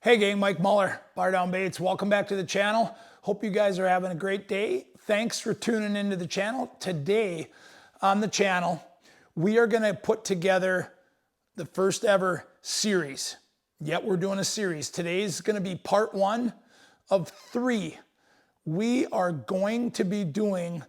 Hey gang, Mike Muller, Bardownbaits. Welcome back to the channel. Hope you guys are having a great day. Thanks for tuning into the channel. Today on the channel, we are gonna put together the first ever series. Yep, we're doing a series. Today's gonna be part 1 of 3. We are going to be doing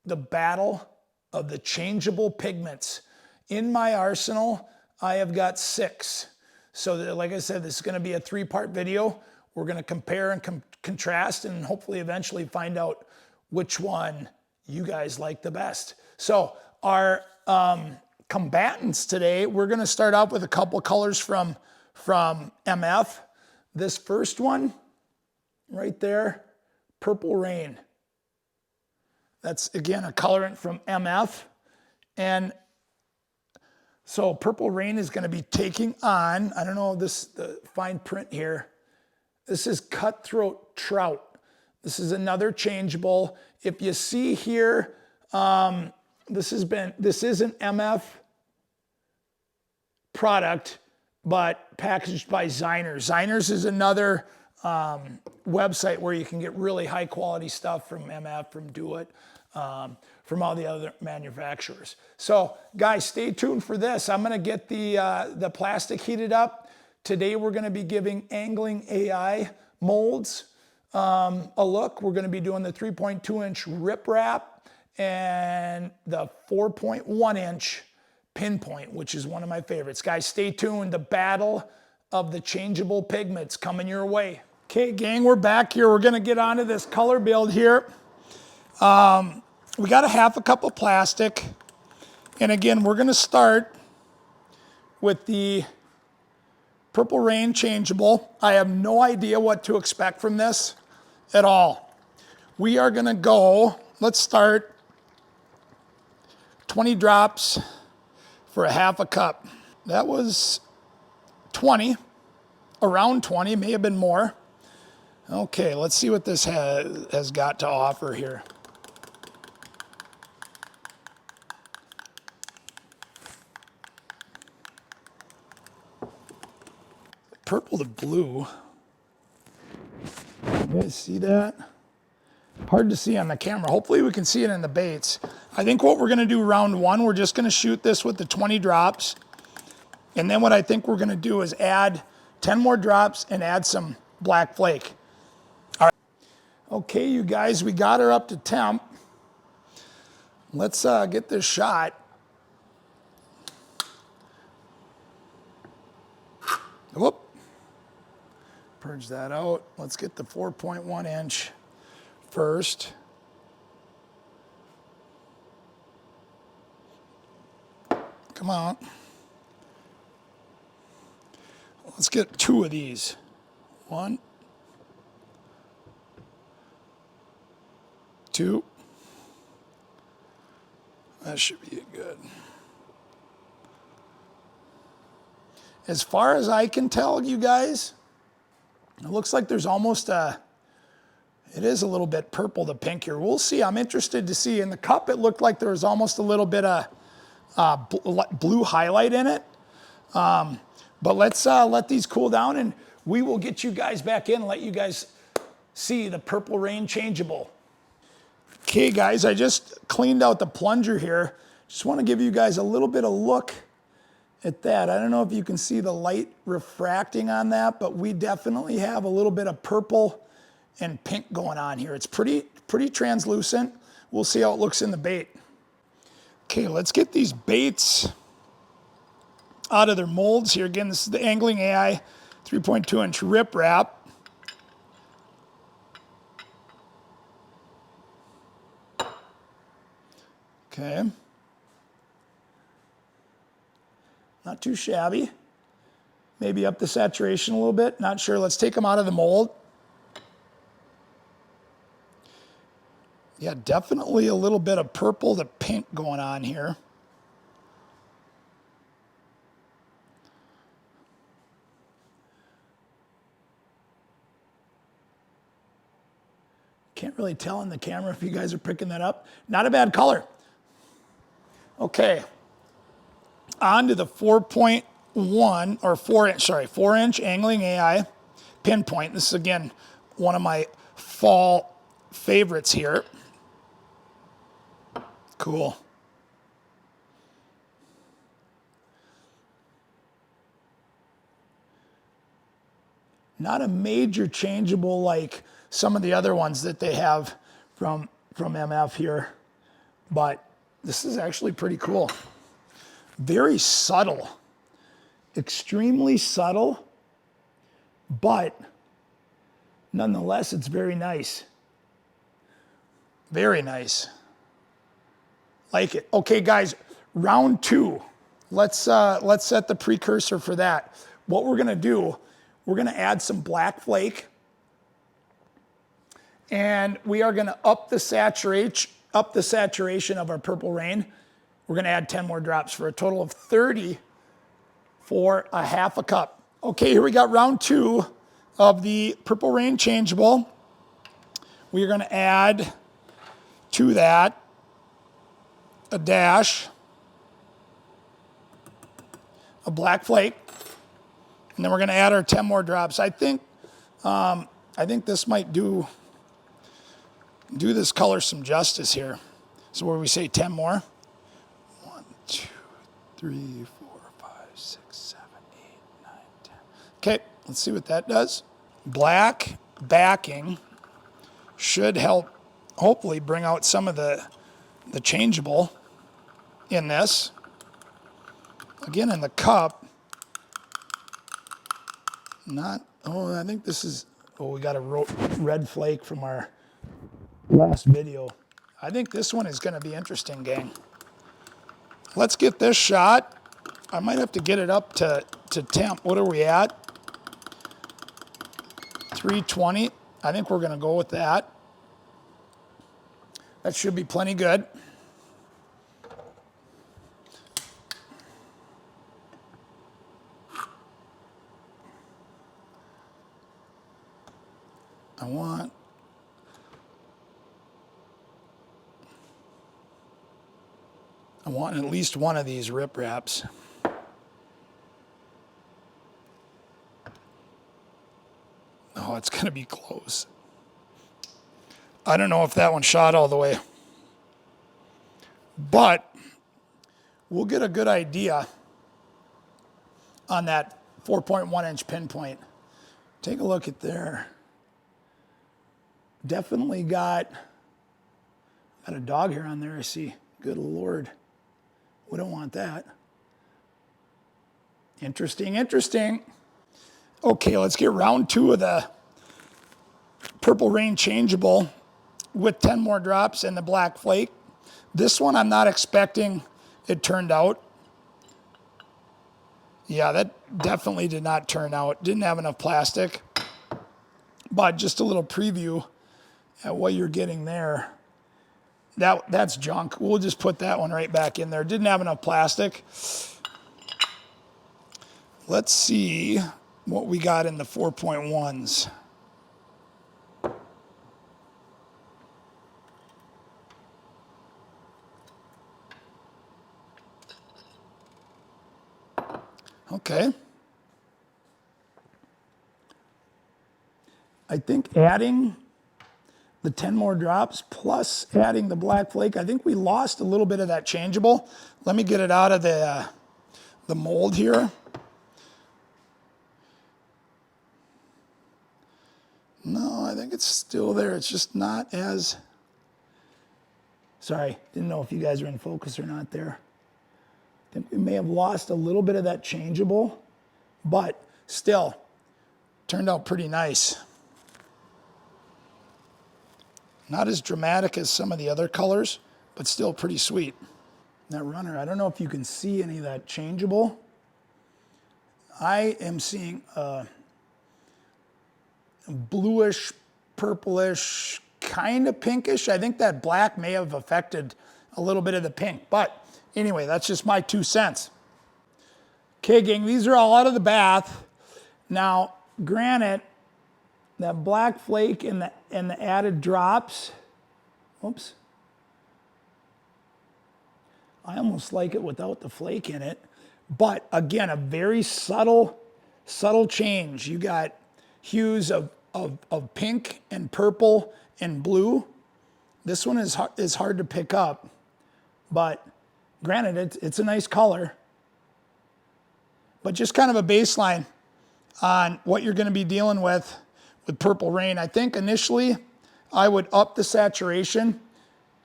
the battle of the changeable pigments. In my arsenal, I have got 6. So like I said, this is gonna be a 3-part video. We're gonna compare and contrast and hopefully eventually find out which one you guys like the best. So our combatants today, we're gonna start out with a couple colors from MF. This first one, right there, Purple Rain. That's again a colorant from MF. And so Purple Rain is gonna be taking on, I don't know the fine print here. This is Cutthroat Trout. This is another changeable. If you see here, this is an MF product, but packaged by Ziners. Ziners is another website where you can get really high quality stuff from MF, from Do It, from all the other manufacturers. So guys, stay tuned for this. I'm gonna get the plastic heated up. Today we're gonna be giving anglingai molds a look. We're gonna be doing the 3.2-inch rip wrap and the 4.1-inch pinpoint, which is one of my favorites. Guys, stay tuned. The battle of the changeable pigments coming your way. Okay, gang, we're back here. We're gonna get onto this color build here. We got a half a cup of plastic. And again, we're gonna start with the Purple Rain changeable. I have no idea what to expect from this at all. We are gonna go, let's start 20 drops for a half a cup. That was 20, around 20, may have been more. Okay, let's see what this has got to offer here. Purple to blue. You guys see that? Hard to see on the camera. Hopefully we can see it in the baits. I think what we're gonna do round 1, we're just gonna shoot this with the 20 drops. And then what I think we're gonna do is add 10 more drops and add some black flake. All right. Okay, you guys, we got her up to temp. Let's get this shot. Whoop. Purge that out. Let's get the 4.1-inch first. Come on. Let's get 2 of these. 1, 2. That should be good. As far as I can tell, you guys, it looks like there's almost it is a little bit purple to pink here. We'll see. I'm interested to see. In the cup, it looked like there was almost a little bit of blue highlight in it. But let's let these cool down and we will get you guys back in and let you guys see the Purple Rain changeable. Okay, guys, I just cleaned out the plunger here. Just want to give you guys a little bit of look at that. I don't know if you can see the light refracting on that, but we definitely have a little bit of purple and pink going on here. It's pretty translucent. We'll see how it looks in the bait. Okay, let's get these baits out of their molds here. Again, this is the anglingai 3.2-inch rip wrap. Okay. Not too shabby. Maybe up the saturation a little bit. Not sure. Let's take them out of the mold. Yeah, definitely a little bit of purple to pink going on here. Can't really tell in the camera if you guys are picking that up. Not a bad color. Okay. On to the 4.1 or 4-inch, 4-inch anglingai pinpoint. This is, again, one of my fall favorites here. Cool. Not a major changeable like some of the other ones that they have from MF here, but this is actually pretty cool. Very subtle, extremely subtle, but nonetheless, it's very nice. Very nice. Like it. Okay, guys, round 2. Let's set the precursor for that. What we're gonna do, we're gonna add some black flake, and we are gonna up the saturation of our Purple Rain. We're gonna add 10 more drops for a total of 30 for a half a cup. Okay, here we got round 2 of the Purple Rain Changeable. We're gonna add to that a dash of black flake, and then we're going to add our 10 more drops. I think this might do this color some justice here. So where we say 10 more. 1, 2, 3, 4, 5, 6, 7, 8, 9, 10. Okay, let's see what that does. Black backing should help hopefully bring out some of the changeable in this. Again, in the cup, I think this is, we got a red flake from our last video. I think this one is gonna be interesting, gang. Let's get this shot. I might have to get it up to temp. What are we at? 320. I think we're gonna go with that. That should be plenty good. I want at least one of these rip wraps. Oh, it's going to be close. I don't know if that one shot all the way, but we'll get a good idea on that 4.1 inch pinpoint. Take a look at there. Definitely got a dog hair on there, I see. Good Lord. We don't want that. Interesting, interesting. Okay, let's get round 2 of the Purple Rain Changeable with 10 more drops and the black flake. This one I'm not expecting it turned out. Yeah, that definitely did not turn out. Didn't have enough plastic. But just a little preview at what you're getting there. That's junk. We'll just put that one right back in there. Didn't have enough plastic. Let's see what we got in the 4.1s. Okay. I think adding the 10 more drops plus adding the black flake, I think we lost a little bit of that changeable. Let me get it out of the mold here. No, I think it's still there. It's just not as, sorry, didn't know if you guys are in focus or not there. I think we may have lost a little bit of that changeable, but still turned out pretty nice. Not as dramatic as some of the other colors, but still pretty sweet. That runner, I don't know if you can see any of that changeable. I am seeing a bluish, purplish, kind of pinkish. I think that black may have affected a little bit of the pink, but anyway, that's just my 2 cents. Okay, gang, these are all out of the bath. Now, granted, that black flake and the added drops, oops. I almost like it without the flake in it. But again, a very subtle change. You got hues of pink and purple and blue. This one is hard to pick up, but granted, it's a nice color. But just kind of a baseline on what you're going to be dealing with Purple Rain. I think initially I would up the saturation,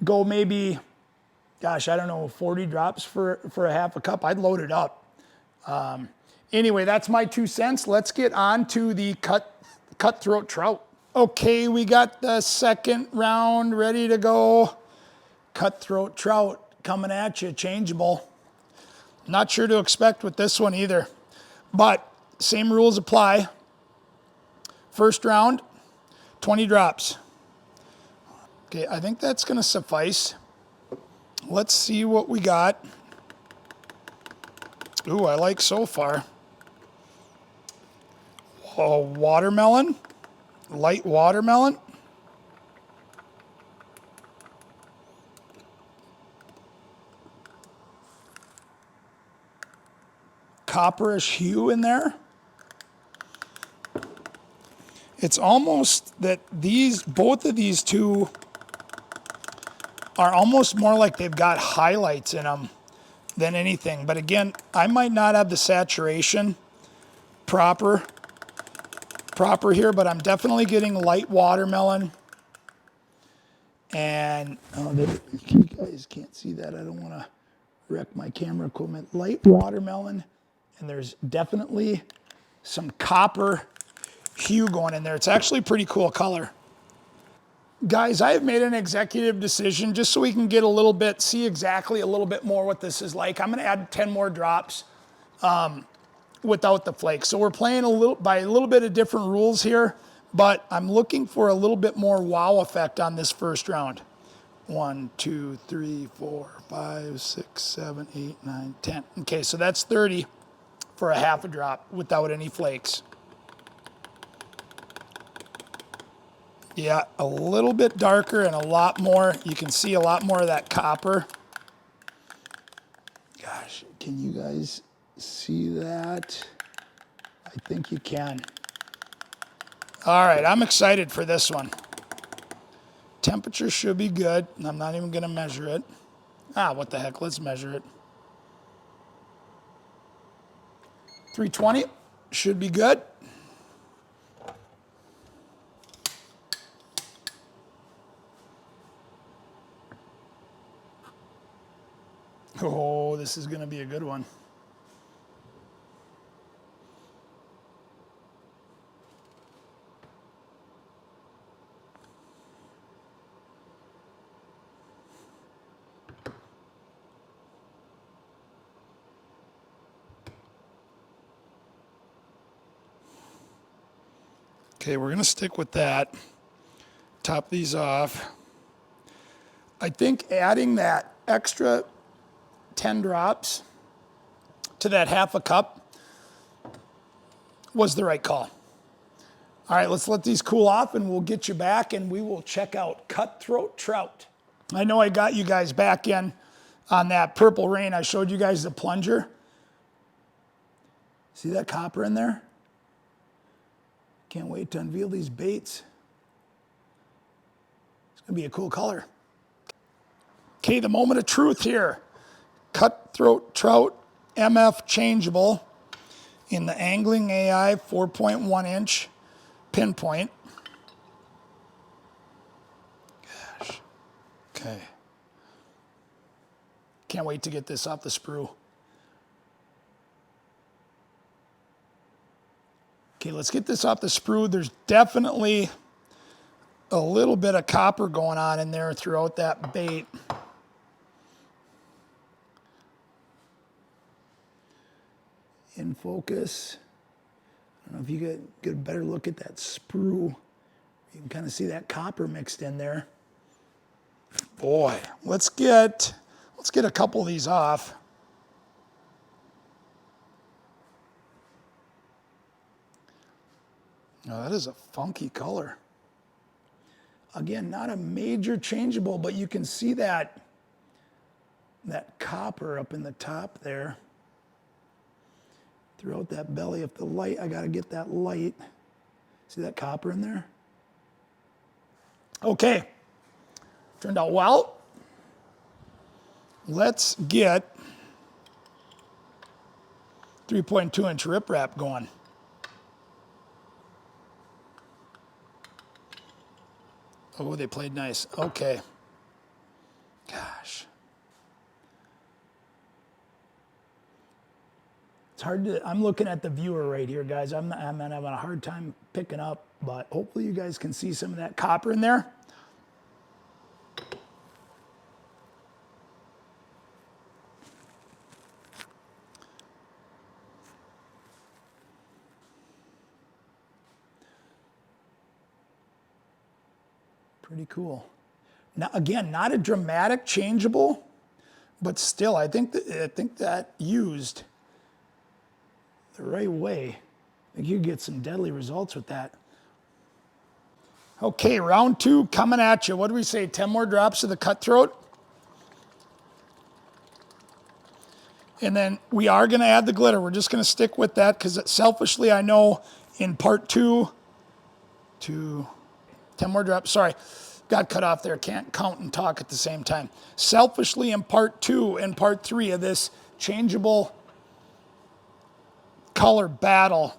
go maybe, gosh, I don't know, 40 drops for a half a cup. I'd load it up. Anyway, that's my 2 cents. Let's get on to the Cutthroat Trout. Okay, we got the second round ready to go. Cutthroat Trout coming at you, changeable. Not sure to expect with this one either, but same rules apply. First round, 20 drops. Okay, I think that's gonna suffice. Let's see what we got. Ooh, I like so far. Oh, watermelon, light watermelon. Copperish hue in there. It's almost that both of these two are almost more like they've got highlights in them than anything. But again, I might not have the saturation proper here, but I'm definitely getting light watermelon. And you guys can't see that. I don't want to wreck my camera equipment. Light watermelon, and there's definitely some copper hue going in there. It's actually a pretty cool color. Guys, I have made an executive decision just so we can get see exactly a little bit more what this is like. I'm going to add 10 more drops without the flake. So we're playing by a little bit of different rules here, but I'm looking for a little bit more wow effect on this first round. 1, 2, 3, 4, 5, 6, 7, 8, 9, 10. Okay, so that's 30 for a half a drop without any flakes. Yeah, a little bit darker and a lot more. You can see a lot more of that copper. Gosh, can you guys see that? I think you can. All right, I'm excited for this one. Temperature should be good. I'm not even going to measure it. What the heck? Let's measure it. 320 should be good. Oh, this is going to be a good one. Okay, we're going to stick with that. Top these off. I think adding that extra 10 drops to that half a cup was the right call. All right, let's let these cool off and we'll get you back and we will check out Cutthroat Trout. I know I got you guys back in on that Purple Rain. I showed you guys the plunger. See that copper in there? Can't wait to unveil these baits. It's gonna be a cool color. Okay, the moment of truth here. Cutthroat Trout MF Changeable in the anglingai 4.1 inch pinpoint. Gosh. Okay. Can't wait to get this off the sprue. Okay, let's get this off the sprue. There's definitely a little bit of copper going on in there throughout that bait. In focus. I don't know if you get a better look at that sprue. You can kind of see that copper mixed in there. Boy, let's get a couple of these off. Oh, that is a funky color. Again, not a major changeable, but you can see that copper up in the top there. Throughout that belly. If the light, I got to get that light. See that copper in there? Okay, turned out well. Let's get 3.2 inch riprap going. Oh, they played nice. Okay. Gosh. It's hard to, I'm looking at the viewer right here, guys. I'm having a hard time picking up, but hopefully you guys can see some of that copper in there. Pretty cool. Now, again, not a dramatic changeable, but still, I think that used the right way, I think you get some deadly results with that. Okay, round 2 coming at you. What do we say? 10 more drops of the Cutthroat. And then we are going to add the glitter. We're just going to stick with that because selfishly, I know in part 2, 10 more drops. Sorry, got cut off there. Can't count and talk at the same time. Selfishly, in part 2 and part 3 of this changeable color battle,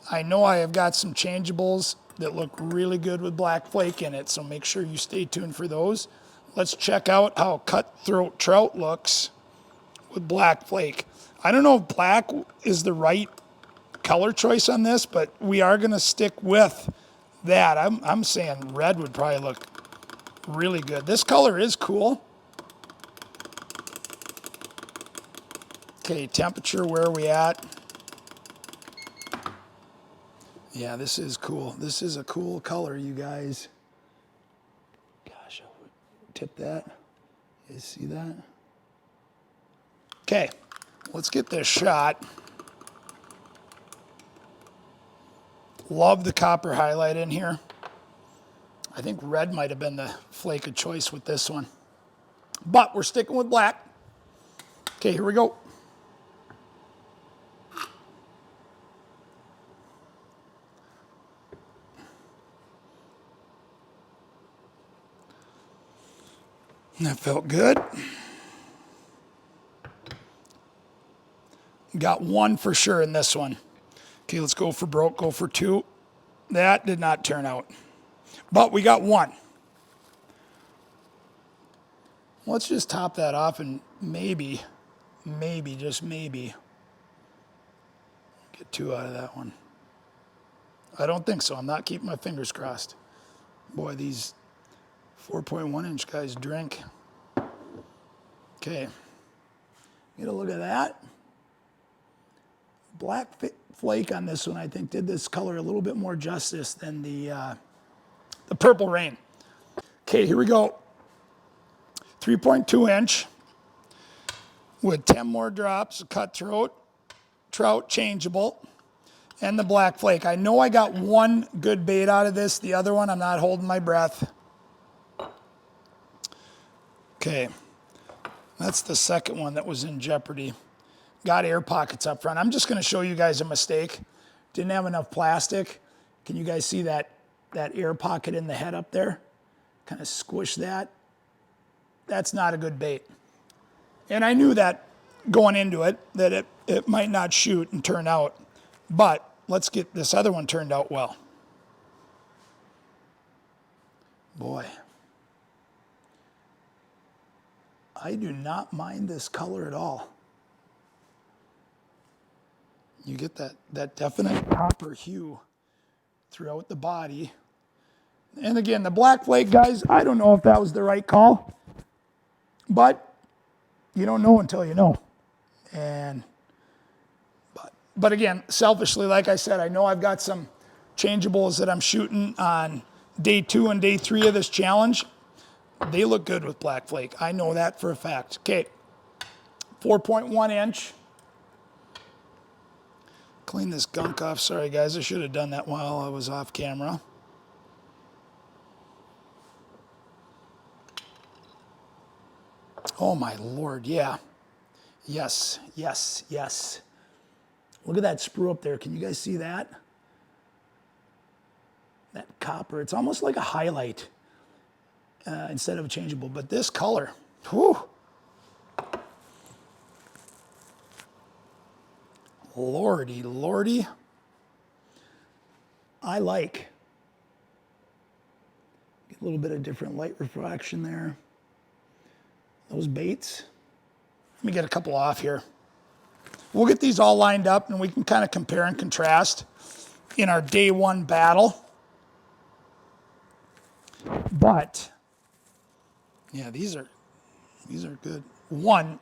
I know I have got some changeables that look really good with black flake in it, so make sure you stay tuned for those. Let's check out how Cutthroat Trout looks with black flake. I don't know if black is the right color choice on this, but we are going to stick with that. I'm saying red would probably look really good. This color is cool. Okay, temperature, where are we at? Yeah, this is cool. This is a cool color, you guys. Gosh, I would tip that. You see that? Okay, let's get this shot. Love the copper highlight in here. I think red might have been the flake of choice with this one. But we're sticking with black. Okay, here we go. That felt good. Got 1 for sure in this one. Okay, let's go for broke, go for 2. That did not turn out. But we got 1. Let's just top that off and maybe, just maybe, get 2 out of that one. I don't think so. I'm not keeping my fingers crossed. Boy, these 4.1 inch guys drink. Okay, get a look at that. Black flake on this one, I think, did this color a little bit more justice than the Purple Rain. Okay, here we go. 3.2 inch with 10 more drops of Cutthroat Trout changeable and the black flake. I know I got 1 good bait out of this. The other one, I'm not holding my breath. Okay, that's the second one that was in jeopardy. Got air pockets up front. I'm just going to show you guys a mistake. Didn't have enough plastic. Can you guys see that air pocket in the head up there? Kind of squish that. That's not a good bait. And I knew that going into it, that it might not shoot and turn out. But let's get this other one turned out well. Boy. I do not mind this color at all. You get that definite copper hue throughout the body. And again, the black flake, guys, I don't know if that was the right call, but you don't know until you know. But again, selfishly, like I said, I know I've got some changeables that I'm shooting on day 2 and day 3 of this challenge. They look good with black flake. I know that for a fact. Okay, 4.1 inch. Clean this gunk off. Sorry, guys. I should have done that while I was off camera. Oh, my Lord. Yeah. Yes, yes, yes. Look at that sprue up there. Can you guys see that? copper. It's almost like a highlight instead of a changeable. But this color, whew. Lordy, lordy. I like. Get a little bit of different light refraction there. Those baits. Let me get a couple off here. We'll get these all lined up and we can kind of compare and contrast in our day one battle. But yeah, these are good. One,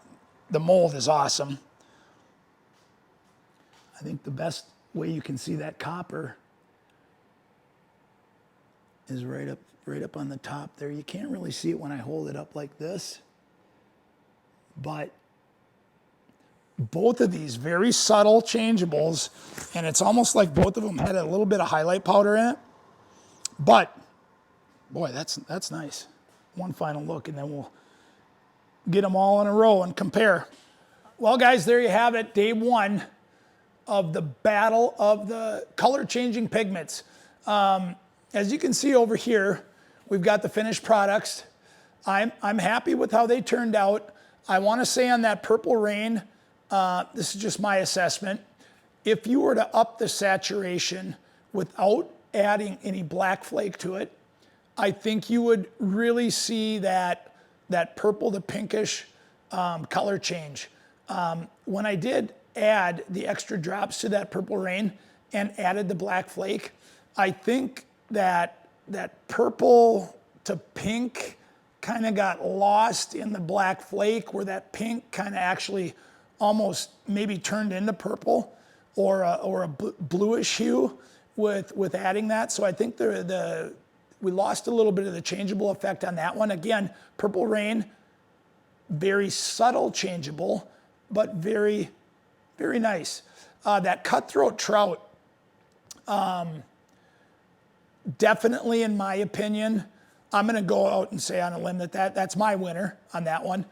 the mold is awesome. I think the best way you can see that copper is right up on the top there. You can't really see it when I hold it up like this. But both of these very subtle changeables, and it's almost like both of them had a little bit of highlight powder in it. But boy, that's nice. One final look, and then we'll get them all in a row and compare. Well, guys, there you have it. Day one of the battle of the color changing pigments. As you can see over here, we've got the finished products. I'm happy with how they turned out. I want to say on that Purple Rain, this is just my assessment. If you were to up the saturation without adding any black flake to it, I think you would really see that purple to pinkish color change. When I did add the extra drops to that Purple Rain and added the black flake, I think that purple to pink kind of got lost in the black flake, where that pink kind of actually almost maybe turned into purple or a bluish hue with adding that. So I think we lost a little bit of the changeable effect on that one. Again, Purple Rain, very subtle changeable, but very, very nice. That Cutthroat Trout, definitely in my opinion, I'm gonna go out and say on a limb that's my winner on that one.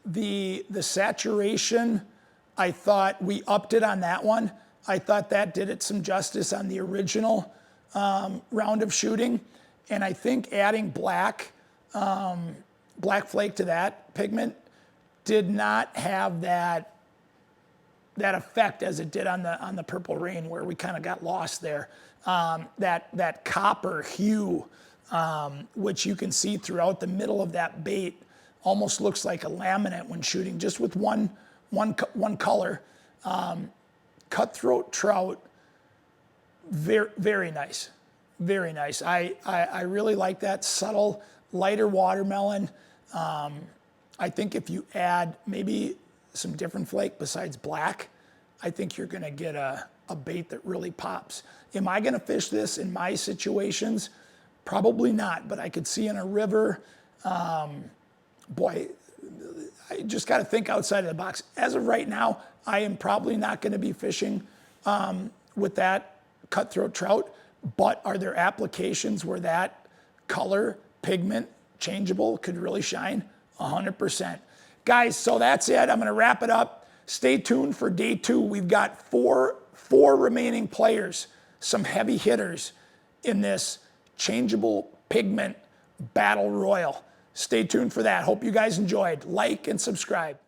The saturation, I thought we upped it on that one. I thought that did it some justice on the original round of shooting. And I think adding black flake to that pigment did not have that effect as it did on the Purple Rain, where we kind of got lost there. That copper hue, which you can see throughout the middle of that bait, almost looks like a laminate when shooting, just with one color. Cutthroat Trout, very, very nice, very nice. I really like that subtle, lighter watermelon. I think if you add maybe some different flake besides black, I think you're gonna get a bait that really pops. Am I gonna fish this in my situations? Probably not, but I could see in a river. Boy, I just gotta think outside of the box. As of right now, I am probably not gonna be fishing with that Cutthroat Trout, but are there applications where that color, pigment, changeable could really shine? 100%. Guys, so that's it. I'm gonna wrap it up. Stay tuned for day two. We've got four remaining players, some heavy hitters in this Changeable Pigment Battle Royal. Stay tuned for that. Hope you guys enjoyed. Like and subscribe.